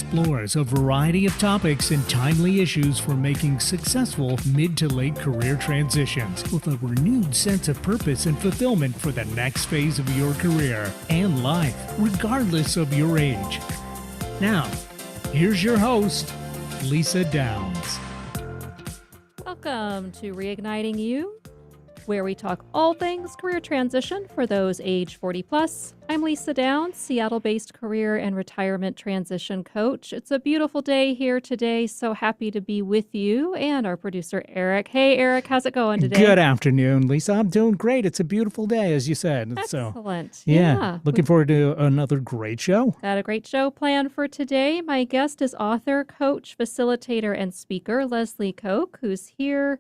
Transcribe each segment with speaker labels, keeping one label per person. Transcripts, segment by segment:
Speaker 1: explores a variety of topics and timely issues for making successful mid to late career transitions with a renewed sense of purpose and fulfillment for the next phase of your career and life, regardless of your age. Now, here's your host, Lisa Downs.
Speaker 2: Welcome to Reigniting You, where we talk all things career transition for those age 40 plus. I'm Lisa Downs, Seattle-based career and retirement transition coach. It's a beautiful day here today. So happy to be with you and our producer, Eric. Hey, Eric, how's it going today?
Speaker 1: Good afternoon, Lisa. I'm doing great. It's a beautiful day, as you said.
Speaker 2: Excellent.
Speaker 1: So, yeah. Looking forward to another great show.
Speaker 2: Got a great show planned for today. My guest is author, coach, facilitator, and speaker, Leslie Koc, who's here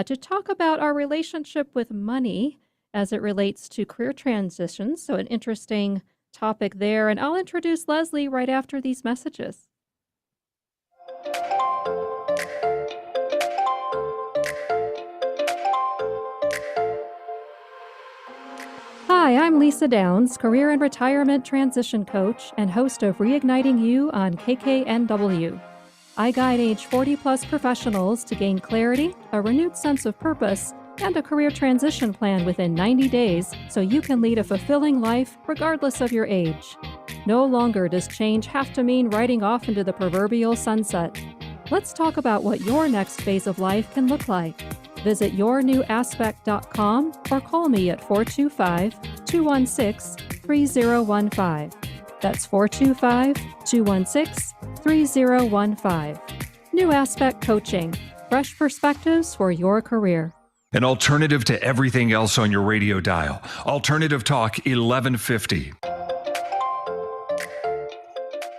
Speaker 2: to talk about our relationship with money as it relates to career transitions. So an interesting topic there. And I'll introduce Leslie right after these messages. Hi, I'm Lisa Downs, career and retirement transition coach and host of Reigniting You on KKNW. I guide age 40-plus professionals to gain clarity, a renewed sense of purpose, and a career transition plan within 90 days so you can lead a fulfilling life regardless of your age. No longer does change have to mean riding off into the proverbial sunset. Let's talk about what your next phase of life can look like. Visit yournewaspect.com or call me at 425-216-3015. That's 425-216-3015. New Aspect Coaching. Fresh perspectives for your career.
Speaker 3: An alternative to everything else on your radio dial. Alternative Talk 1150.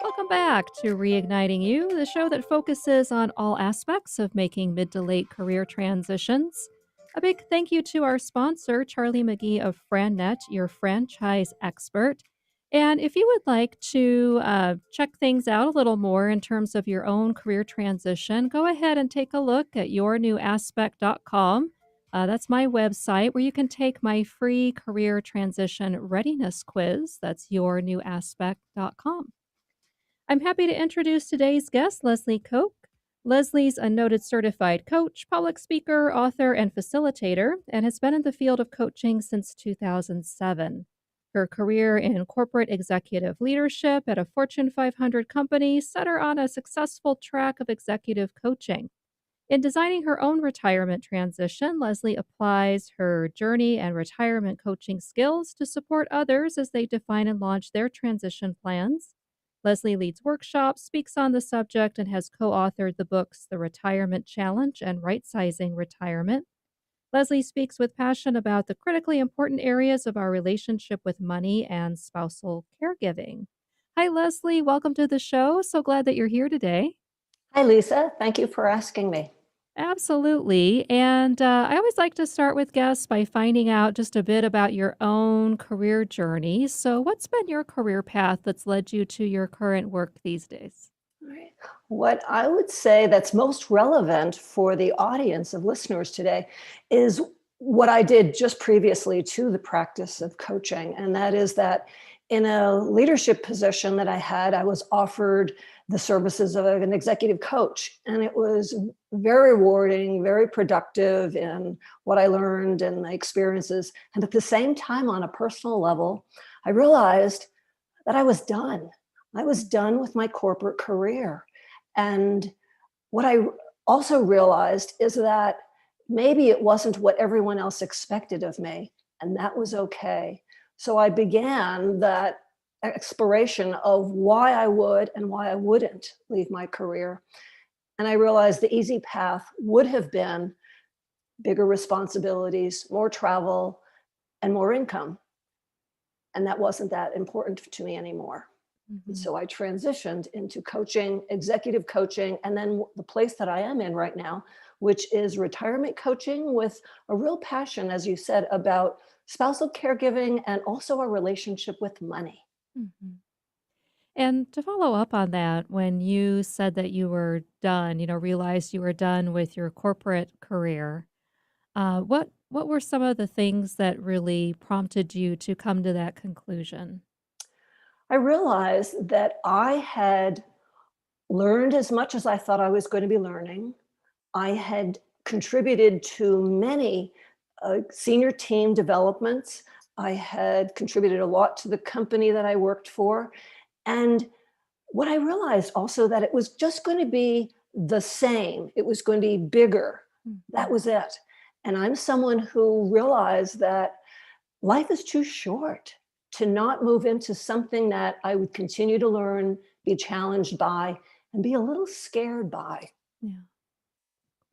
Speaker 2: Welcome back to Reigniting You, the show that focuses on all aspects of making mid to late career transitions. A big thank you to our sponsor, Charlie McGee of FranNet, your franchise expert. And if you would like to check things out a little more in terms of your own career transition, go ahead and take a look at yournewaspect.com. That's my website where you can take my free career transition readiness quiz. That's yournewaspect.com. I'm happy to introduce today's guest, Leslie Koc. Leslie's a noted certified coach, public speaker, author, and facilitator, and has been in the field of coaching since 2007. Her career in corporate executive leadership at a Fortune 500 company set her on a successful track of executive coaching. In designing her own retirement transition, Leslie applies her journey and retirement coaching skills to support others as they define and launch their transition plans. Leslie leads workshops, speaks on the subject, and has co-authored the books The Retirement Challenge and Right-Sizing Retirement. Leslie speaks with passion about the critically important areas of our relationship with money and spousal caregiving. Hi, Leslie. Welcome to the show. So glad that you're here today.
Speaker 4: Hi, Lisa. Thank you for asking me.
Speaker 2: Absolutely. And I always like to start with guests by finding out just a bit about your own career journey. So what's been your career path that's led you to your current work these days?
Speaker 4: Right. What I would say that's most relevant for the audience of listeners today is what I did just previously to the practice of coaching. And that is that in a leadership position that I had, I was offered the services of an executive coach. And it was very rewarding, very productive in what I learned and my experiences. And at the same time, on a personal level, I realized that I was done. I was done with my corporate career. And what I also realized is that maybe it wasn't what everyone else expected of me, and that was okay. So I began that exploration of why I would and why I wouldn't leave my career. And I realized the easy path would have been bigger responsibilities, more travel, and more income. And that wasn't that important to me anymore. Mm-hmm. So I transitioned into coaching, executive coaching, and then the place that I am in right now, which is retirement coaching with a real passion, as you said, about spousal caregiving and also a relationship with money.
Speaker 2: Mm-hmm. And to follow up on that, when you said that you were done, realized you were done with your corporate career, what were some of the things that really prompted you to come to that conclusion?
Speaker 4: I realized that I had learned as much as I thought I was going to be learning. I had contributed to many senior team developments. I had contributed a lot to the company that I worked for. And what I realized also that it was just going to be the same. It was going to be bigger. That
Speaker 2: Mhm.
Speaker 4: was it. And I'm someone who realized that life is too short to not move into something that I would continue to learn, be challenged by, and be a little scared by.
Speaker 2: Yeah.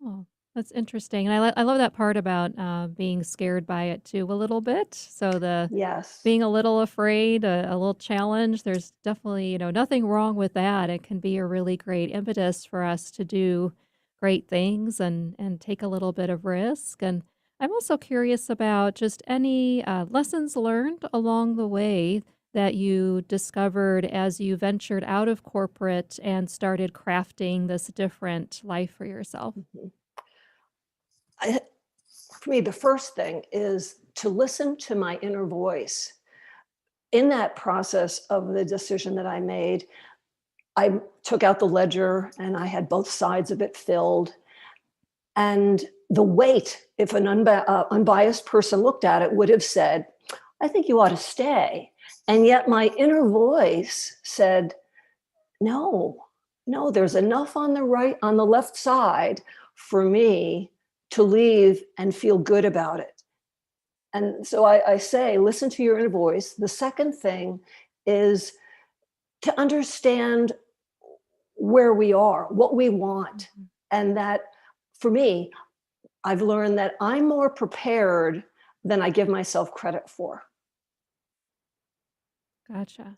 Speaker 2: Oh, that's interesting, and I love that part about, being scared by it too a little bit. So the
Speaker 4: Yes.
Speaker 2: being a little afraid, a little challenge, there's definitely, nothing wrong with that. It can be a really great impetus for us to do great things and take a little bit of risk, and I'm also curious about just any, lessons learned along the way that you discovered as you ventured out of corporate and started crafting this different life for yourself.
Speaker 4: Mhm. I, for me, the first thing is to listen to my inner voice. In that process of the decision that I made, I took out the ledger and I had both sides of it filled. And the weight, if an unbiased person looked at it, would have said, I think you ought to stay. And yet my inner voice said, no, no, there's enough on the right, on the left side for me to leave and feel good about it. And so I say, listen to your inner voice. The second thing is to understand where we are, what we want.
Speaker 2: Mhm.
Speaker 4: And that for me, I've learned that I'm more prepared than I give myself credit for.
Speaker 2: Gotcha.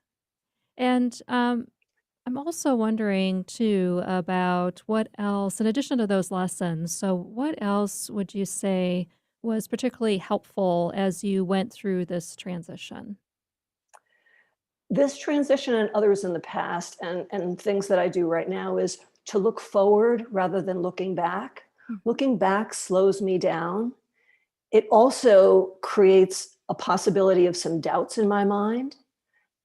Speaker 2: And I'm also wondering too about what else, in addition to those lessons, so what else would you say was particularly helpful as you went through this transition?
Speaker 4: This transition and others in the past and things that I do right now is to look forward rather than looking back.
Speaker 2: Mhm.
Speaker 4: Looking back slows me down. It also creates a possibility of some doubts in my mind.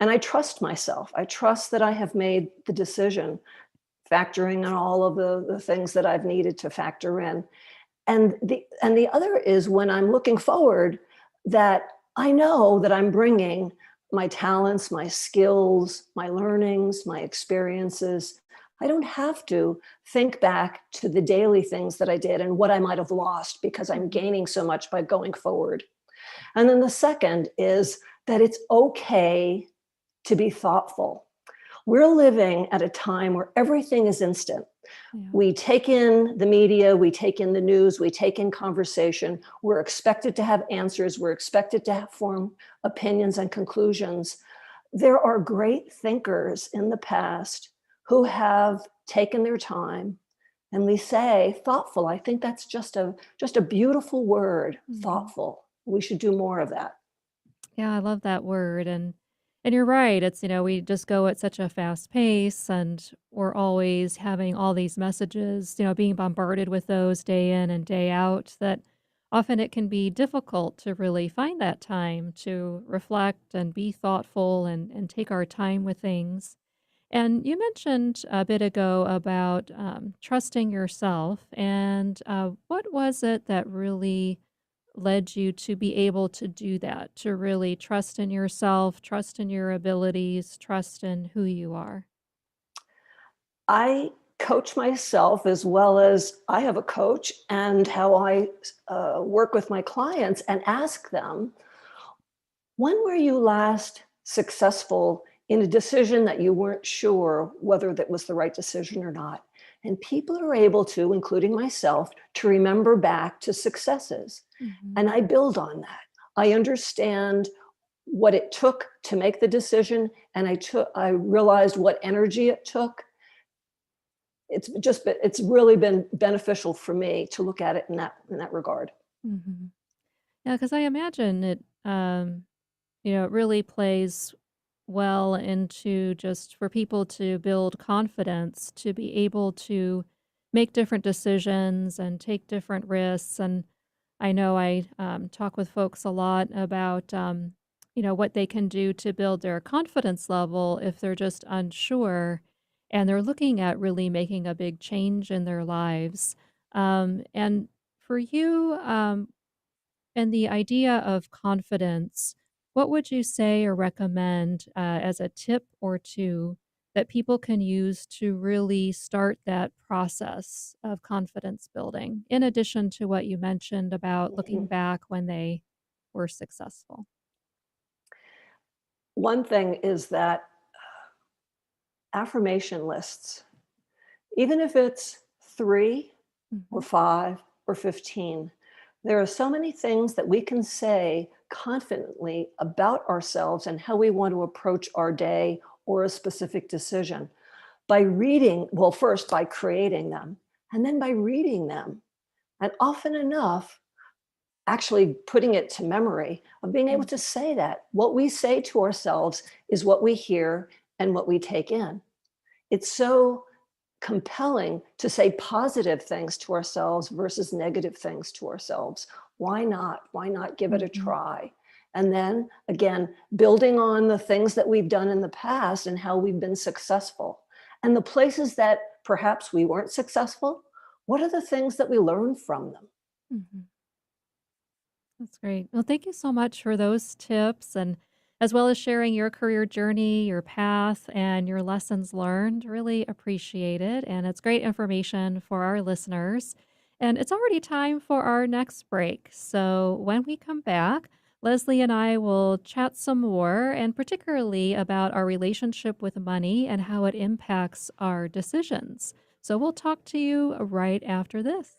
Speaker 4: And I trust myself. I trust that I have made the decision, factoring in all of the things that I've needed to factor in. And the other is when I'm looking forward, that I know that I'm bringing my talents, my skills, my learnings, my experiences. I don't have to think back to the daily things that I did and what I might have lost because I'm
Speaker 2: Mhm.
Speaker 4: gaining so much by going forward. And then the second is that it's okay to be thoughtful. We're living at a time where everything is instant.
Speaker 2: Yeah.
Speaker 4: We take in the media, we take in the news, we take in conversation. We're expected to have answers, we're expected to form opinions and conclusions. There are great thinkers in the past who have taken their time, and we say thoughtful. I think that's just a beautiful word,
Speaker 2: Mhm.
Speaker 4: thoughtful. We should do more of that.
Speaker 2: Yeah, I love that word, and you're right. It's, we just go at such a fast pace, and we're always having all these messages, being bombarded with those day in and day out, that often it can be difficult to really find that time to reflect and be thoughtful and take our time with things. And you mentioned a bit ago about trusting yourself, and what was it that really led you to be able to do that, to really trust in yourself, trust in your abilities, trust in who you are?
Speaker 4: I coach myself as well as I have a coach, and how I work with my clients and ask them, when were you last successful in a decision that you weren't sure whether that was the right decision or not? And people are able to, including myself, to remember back to successes.
Speaker 2: Mhm.
Speaker 4: And I build on that. I understand what it took to make the decision, and I realized what energy it took. It's really been beneficial for me to look at it in that regard.
Speaker 2: Mhm. Yeah, because I imagine it, it really plays well into just for people to build confidence, to be able to make different decisions and take different risks. And I know I talk with folks a lot about, what they can do to build their confidence level if they're just unsure. and they're looking at really making a big change in their lives. And for you, and the idea of confidence, what would you say or recommend as a tip or two that people can use to really start that process of confidence building, in addition to what you mentioned about looking
Speaker 4: Mhm.
Speaker 2: back when they were successful?
Speaker 4: One thing is that affirmation lists, even if it's 3 or
Speaker 2: Mhm.
Speaker 4: 5 or 15, there are so many things that we can say confidently about ourselves and how we want to approach our day or a specific decision by reading, well, first by creating them, and then by reading them. And often enough, actually putting it to memory of being able
Speaker 2: Mhm.
Speaker 4: to say that what we say to ourselves is what we hear and what we take in. It's so compelling to say positive things to ourselves versus negative things to ourselves. Why not? Why not give it a
Speaker 2: Mhm.
Speaker 4: try? And then again, building on the things that we've done in the past and how we've been successful. And the places that perhaps we weren't successful, what are the things that we learned from them?
Speaker 2: Mhm. That's great. Well, thank you so much for those tips and as well as sharing your career journey, your path, and your lessons learned. Really appreciate it. And it's great information for our listeners. And it's already time for our next break. So when we come back, Leslie and I will chat some more, and particularly about our relationship with money and how it impacts our decisions. So we'll talk to you right after this.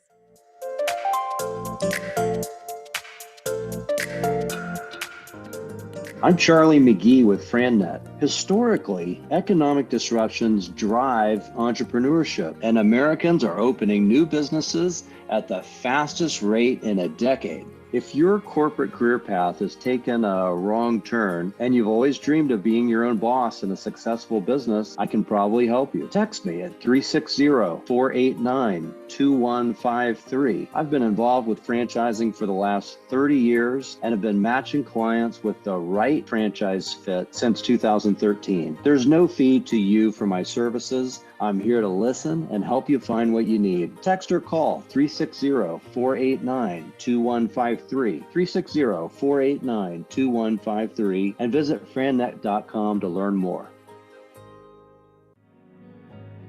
Speaker 5: I'm Charlie McGee with FranNet. Historically, economic disruptions drive entrepreneurship, and Americans are opening new businesses at the fastest rate in a decade. If your corporate career path has taken a wrong turn and you've always dreamed of being your own boss in a successful business, I can probably help you. Text me at 360-489-2153. I've been involved with franchising for the last 30 years and have been matching clients with the right franchise fit since 2013. There's no fee to you for my services. I'm here to listen and help you find what you need. Text or call 360-489-2153, 360-489-2153, and visit frannet.com to learn more.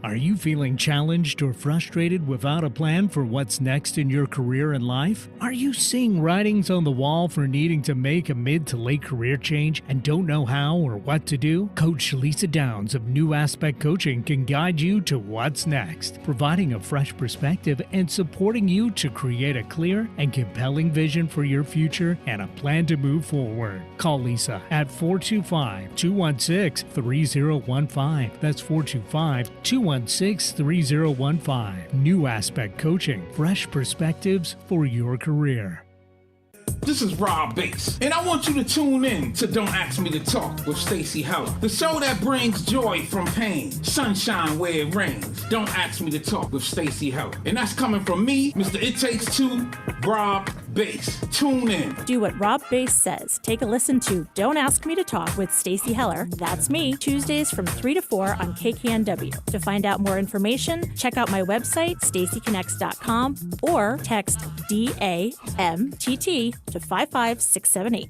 Speaker 1: Are you feeling challenged or frustrated without a plan for what's next in your career and life? Are you seeing writings on the wall for needing to make a mid to late career change and don't know how or what to do? Coach Lisa Downs of New Aspect Coaching can guide you to what's next, providing a fresh perspective and supporting you to create a clear and compelling vision for your future and a plan to move forward. Call Lisa at 425-216-3015. That's 425-216-3015. New Aspect Coaching, fresh perspectives for your career.
Speaker 6: This is Rob Bass, and I want you to tune in to Don't Ask Me to Talk with Stacey Heller, the show that brings joy from pain, sunshine where it rains. Don't Ask Me to Talk with Stacey Heller. And that's coming from me, Mr. It Takes Two, Rob Bass. Tune in.
Speaker 7: Do what Rob Bass says. Take a listen to Don't Ask Me to Talk with Stacey Heller. That's me, Tuesdays from 3 to 4 on KKNW. To find out more information, check out my website, staceyconnects.com, or text DAMTT to 55678.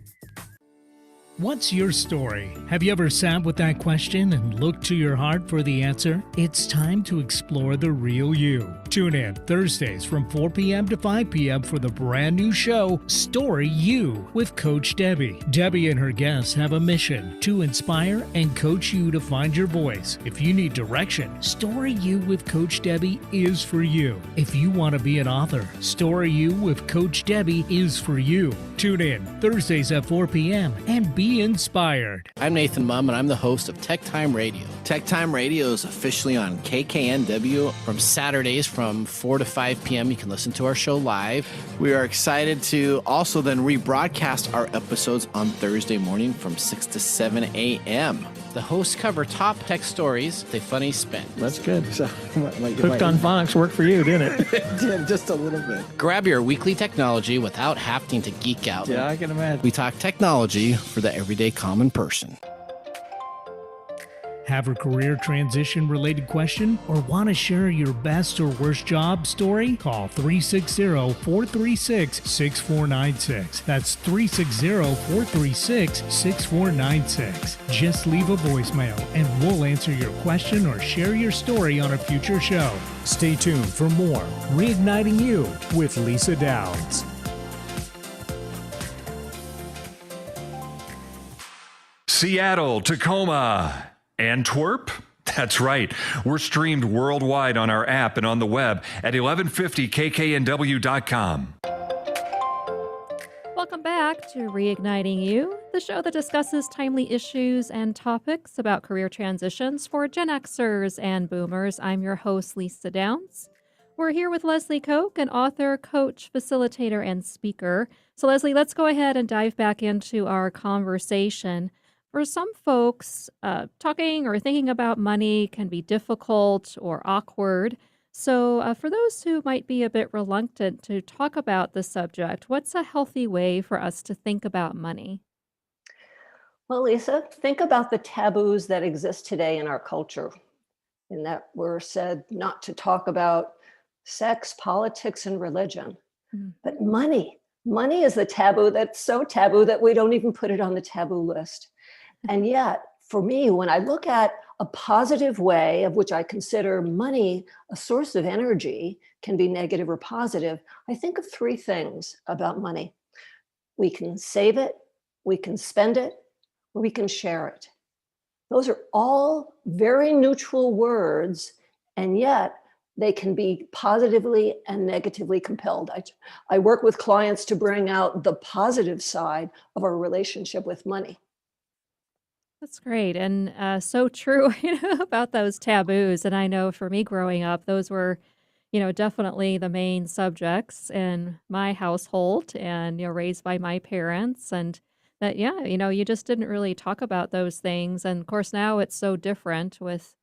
Speaker 1: What's your story? Have you ever sat with that question and looked to your heart for the answer? It's time to explore the real you. Tune in Thursdays from 4 p.m. to 5 p.m. for the brand new show, Story You, with Coach Debbie. Debbie and her guests have a mission to inspire and coach you to find your voice. If you need direction, Story You with Coach Debbie is for you. If you want to be an author, Story You with Coach Debbie is for you. Tune in Thursdays at 4 p.m. and be inspired.
Speaker 8: I'm Nathan Mumm, and I'm the host of Tech Time Radio. Tech Time Radio is officially on KKNW from Saturdays from 4 to 5 p.m. You can listen to our show live. We are excited to also then rebroadcast our episodes on Thursday morning from 6 to 7 a.m. The hosts cover top tech stories with a funny spin.
Speaker 9: That's good. So, Hooked on Phonics worked for you, didn't it?
Speaker 8: It did, just a little bit. Grab your weekly technology without having to geek out.
Speaker 9: Yeah, I can imagine.
Speaker 8: We talk technology for the everyday common person.
Speaker 1: Have a career transition related question or want to share your best or worst job story? Call 360-436-6496. That's 360-436-6496. Just leave a voicemail and we'll answer your question or share your story on a future show. Stay tuned for more Reigniting You with Lisa Downs.
Speaker 3: Seattle, Tacoma, Antwerp? That's right. We're streamed worldwide on our app and on the web at 1150kknw.com.
Speaker 2: Welcome back to Reigniting You, the show that discusses timely issues and topics about career transitions for Gen Xers and Boomers. I'm your host, Lisa Downs. We're here with Leslie Koc, an author, coach, facilitator, and speaker. So, Leslie, let's go ahead and dive back into our conversation. For some folks, talking or thinking about money can be difficult or awkward. So, for those who might be a bit reluctant to talk about the subject, what's a healthy way for us to think about money?
Speaker 4: Well, Lisa, think about the taboos that exist today in our culture, in that we're said not to talk about sex, politics, and religion.
Speaker 2: Mm.
Speaker 4: But money is the taboo that's so taboo that we don't even put it on the taboo list. And yet, for me, when I look at a positive way of which I consider money a source of energy, can be negative or positive, I think of three things about money. We can save it, we can spend it, or we can share it. Those are all very neutral words, and yet they can be positively and negatively compelled. I work with clients to bring out the positive side of our relationship with money.
Speaker 2: That's great. And so true, about those taboos. And I know for me growing up, those were, definitely the main subjects in my household and, raised by my parents. And that, yeah, you just didn't really talk about those things. And of course, now it's so different with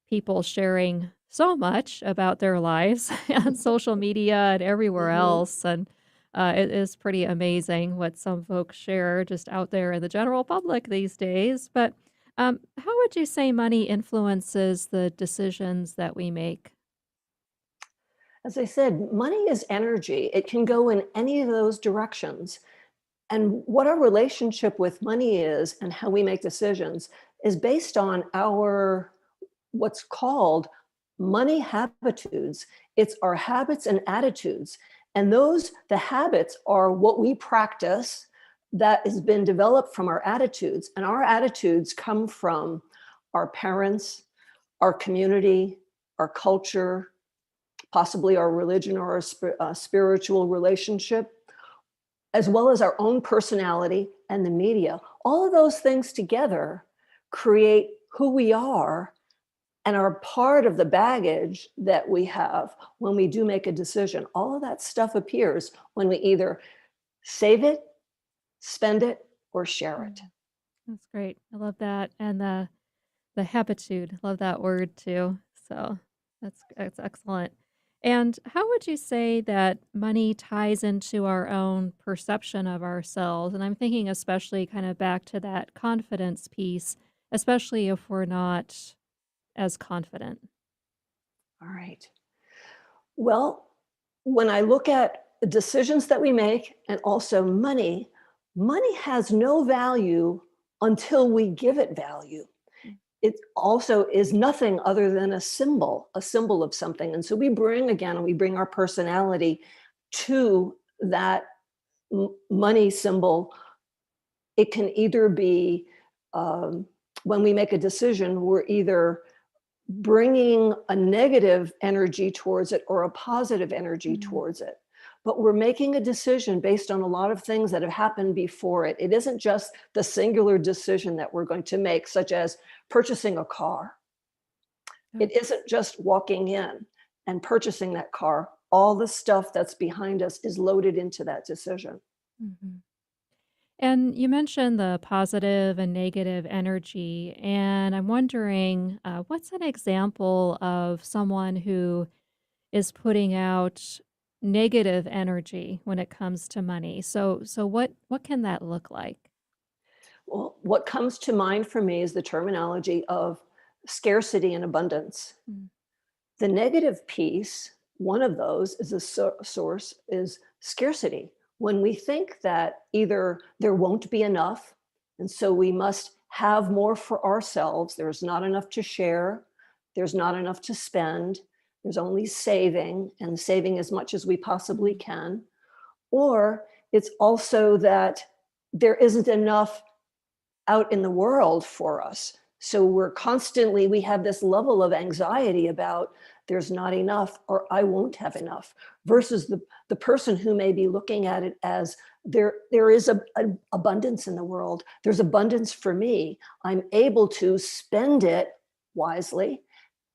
Speaker 2: people sharing so much about their lives on social media and everywhere else. And it is pretty amazing what some folks share just out there in the general public these days. But how would you say money influences the decisions that we make?
Speaker 4: As I said, money is energy. It can go in any of those directions. And what our relationship with money is and how we make decisions is based on our what's called money habitudes. It's our habits and attitudes. And the habits are what we practice that has been developed from our attitudes. And our attitudes come from our parents, our community, our culture, possibly our religion or our spiritual relationship, as well as our own personality and the media. All of those things together create who we are and are part of the baggage that we have when we do make a decision. All of that stuff appears when we either save it, spend it, or share it.
Speaker 2: That's great. I love that. And the habitude, love that word too. So that's excellent. And how would you say that money ties into our own perception of ourselves? And I'm thinking especially kind of back to that confidence piece, especially if we're not as confident.
Speaker 4: All right. Well, when I look at the decisions that we make and also money has no value until we give it value. It also is nothing other than a symbol of something. And so we bring our personality to that money symbol. It can either be, when we make a decision, we're either bringing a negative energy towards it or a positive energy towards it. But we're making a decision based on a lot of things that have happened before it. It isn't just the singular decision that we're going to make, such as purchasing a car. It isn't just walking in and purchasing that car. All the stuff that's behind us is loaded into that decision.
Speaker 2: Mm-hmm. And you mentioned the positive and negative energy, and I'm wondering, what's an example of someone who is putting out negative energy when it comes to money? So what can that look like?
Speaker 4: Well, what comes to mind for me is the terminology of scarcity and abundance.
Speaker 2: Mm.
Speaker 4: The negative piece, one of those is a source is scarcity. When we think that either there won't be enough, and so we must have more for ourselves, there's not enough to share, there's not enough to spend, there's only saving, and saving as much as we possibly can. Or it's also that there isn't enough out in the world for us. So we have this level of anxiety about there's not enough or I won't have enough, versus the person who may be looking at it as there is a abundance in the world. There's abundance for me. I'm able to spend it wisely,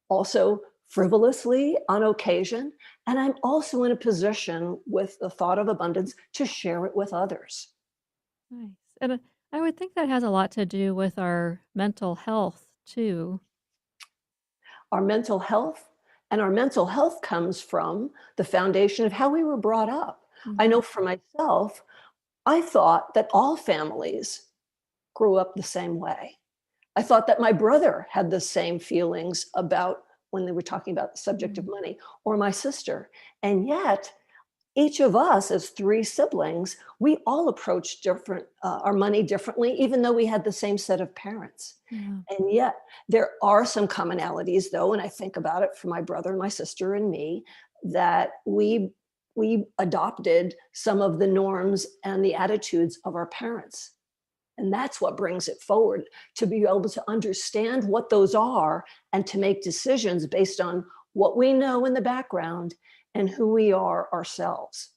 Speaker 4: also frivolously on occasion. And I'm also in a position with the thought of abundance to share it with others.
Speaker 2: Nice. And I would think that has a lot to do with our mental health too.
Speaker 4: Our mental health comes from the foundation of how we were brought up. I know for myself, I thought that all families grew up the same way. I thought that my brother had the same feelings about when they were talking about the subject of money, or my sister. And yet, each of us as three siblings, we all approached our money differently, even though we had the same set of parents.
Speaker 2: Yeah.
Speaker 4: And yet there are some commonalities, though, and I think about it for my brother and my sister and me, that we adopted some of the norms and the attitudes of our parents. And that's what brings it forward, to be able to understand what those are and to make decisions based on what we know in the background and who we are ourselves.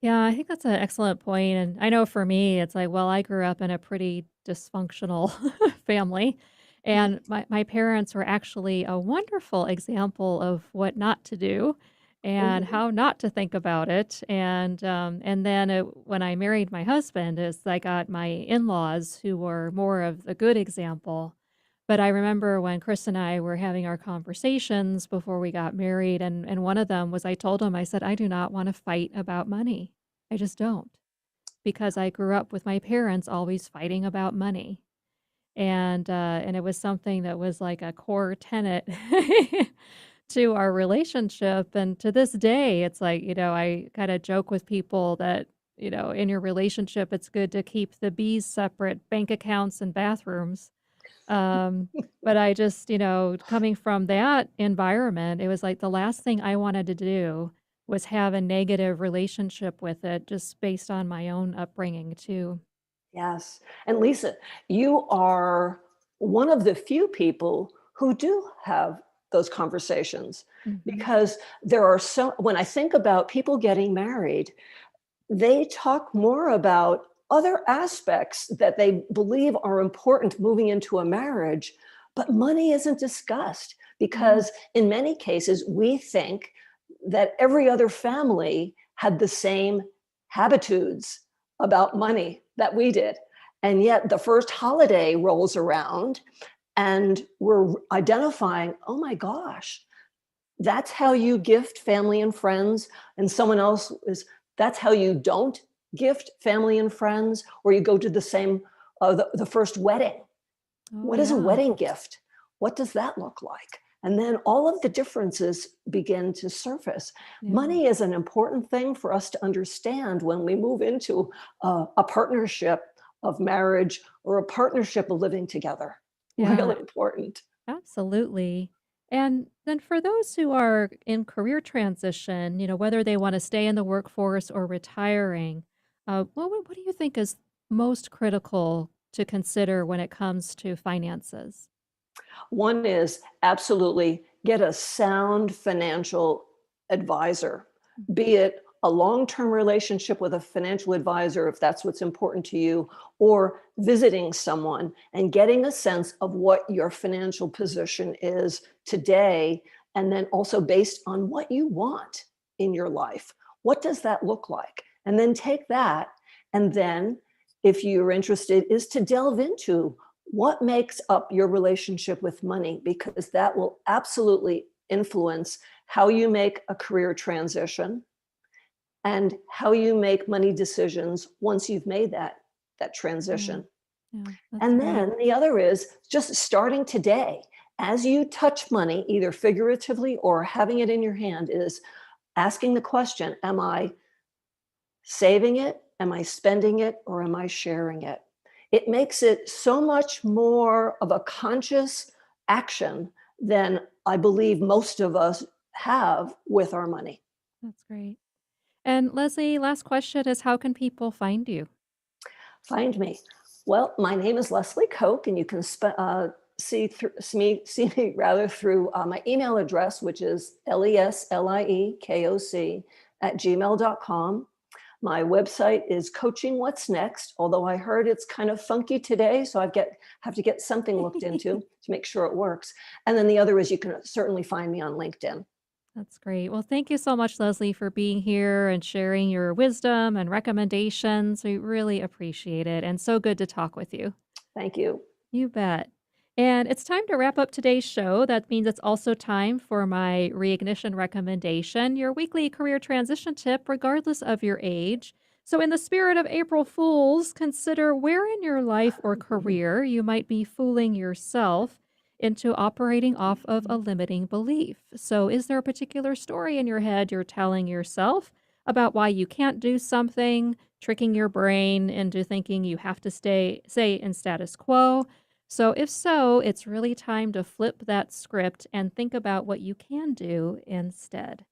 Speaker 2: Yeah, I think that's an excellent point. And I know for me, it's like, well, I grew up in a pretty dysfunctional family. And my parents were actually a wonderful example of what not to do and
Speaker 4: Mhm.
Speaker 2: how not to think about it. And then when I married my husband, is I got my in-laws who were more of the good example. But I remember when Chris and I were having our conversations before we got married, and one of them was I told him, I said, I do not want to fight about money. I just don't. Because I grew up with my parents always fighting about money. And it was something that was like a core tenet to our relationship. And to this day, it's like, I kind of joke with people that, in your relationship, it's good to keep the bees separate, bank accounts and bathrooms. Um, but I just, coming from that environment, it was like the last thing I wanted to do was have a negative relationship with it, just based on my own upbringing too.
Speaker 4: Yes. And Lisa, you are one of the few people who do have those conversations,
Speaker 2: Mhm.
Speaker 4: because when I think about people getting married, they talk more about other aspects that they believe are important moving into a marriage, but money isn't discussed,
Speaker 2: Yeah.
Speaker 4: because in many cases we think that every other family had the same habitudes about money that we did. And yet the first holiday rolls around and we're identifying, oh my gosh, that's how you gift family and friends. And someone else that's how you don't gift family and friends, or you go to the first wedding.
Speaker 2: Oh,
Speaker 4: What is a
Speaker 2: yeah.
Speaker 4: wedding gift? What does that look like? And then all of the differences begin to surface.
Speaker 2: Yeah.
Speaker 4: Money is an important thing for us to understand when we move into a partnership of marriage or a partnership of living together.
Speaker 2: Yeah.
Speaker 4: Really important.
Speaker 2: Absolutely. And then for those who are in career transition, whether they want to stay in the workforce or retiring, what do you think is most critical to consider when it comes to finances?
Speaker 4: One is absolutely get a sound financial advisor, be it a long-term relationship with a financial advisor, if that's what's important to you, or visiting someone and getting a sense of what your financial position is today, and then also based on what you want in your life. What does that look like? And then take that, and then if you're interested, is to delve into what makes up your relationship with money, because that will absolutely influence how you make a career transition and how you make money decisions once you've made that
Speaker 2: Yeah.
Speaker 4: transition.
Speaker 2: Yeah, that's
Speaker 4: And
Speaker 2: great.
Speaker 4: then the other is just starting today as you touch money, either figuratively or having it in your hand, is asking the question, am I saving it? Am I spending it? Or am I sharing it? It makes it so much more of a conscious action than I believe most of us have with our money.
Speaker 2: That's great. And Leslie, last question is how can people find you?
Speaker 4: Find me. Well, my name is Leslie Koch, and you can see me rather through my email address, which is lesliekoc@gmail.com. My website is Coaching What's Next, although I heard it's kind of funky today, so have to get something looked into to make sure it works. And then the other is you can certainly find me on LinkedIn.
Speaker 2: That's great. Well, thank you so much, Leslie, for being here and sharing your wisdom and recommendations. We really appreciate it and so good to talk with you.
Speaker 4: Thank you.
Speaker 2: You bet. And it's time to wrap up today's show. That means it's also time for my reignition recommendation, your weekly career transition tip, regardless of your age. So, in the spirit of April Fools, consider where in your life or career you might be fooling yourself into operating off of a limiting belief. So, is there a particular story in your head you're telling yourself about why you can't do something, tricking your brain into thinking you have to stay in status quo? So, if so, it's really time to flip that script and think about what you can do instead.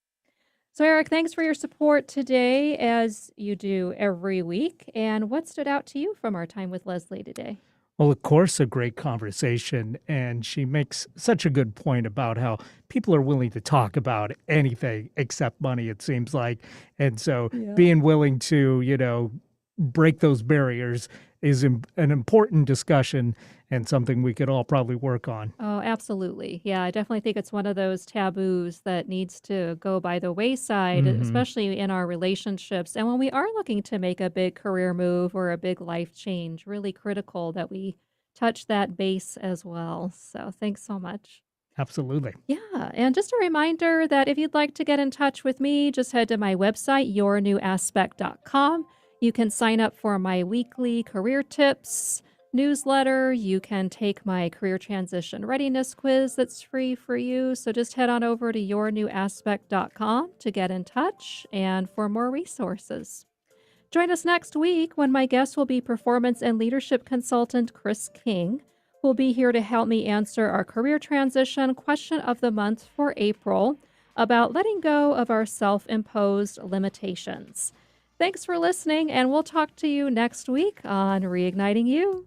Speaker 2: So, Eric, thanks for your support today, as you do every week. And what stood out to you from our time with Leslie today?
Speaker 1: Well, of course, a great conversation. And she makes such a good point about how people are willing to talk about anything except money, it seems like. And so
Speaker 2: Yeah.
Speaker 1: being willing to, break those barriers is an important discussion and something we could all probably work on.
Speaker 2: Oh, absolutely. Yeah, I definitely think it's one of those taboos that needs to go by the wayside,
Speaker 1: Hmm.
Speaker 2: especially in our relationships. And when we are looking to make a big career move or a big life change, really critical that we touch that base as well. So thanks so much.
Speaker 1: Absolutely.
Speaker 2: Yeah, and just a reminder that if you'd like to get in touch with me, just head to my website, yournewaspect.com. You can sign up for my weekly career tips newsletter. You can take my career transition readiness quiz that's free for you. So just head on over to yournewaspect.com to get in touch and for more resources. Join us next week when my guest will be performance and leadership consultant Chris King, who will be here to help me answer our career transition question of the month for April about letting go of our self-imposed limitations. Thanks for listening, and we'll talk to you next week on Reigniting You.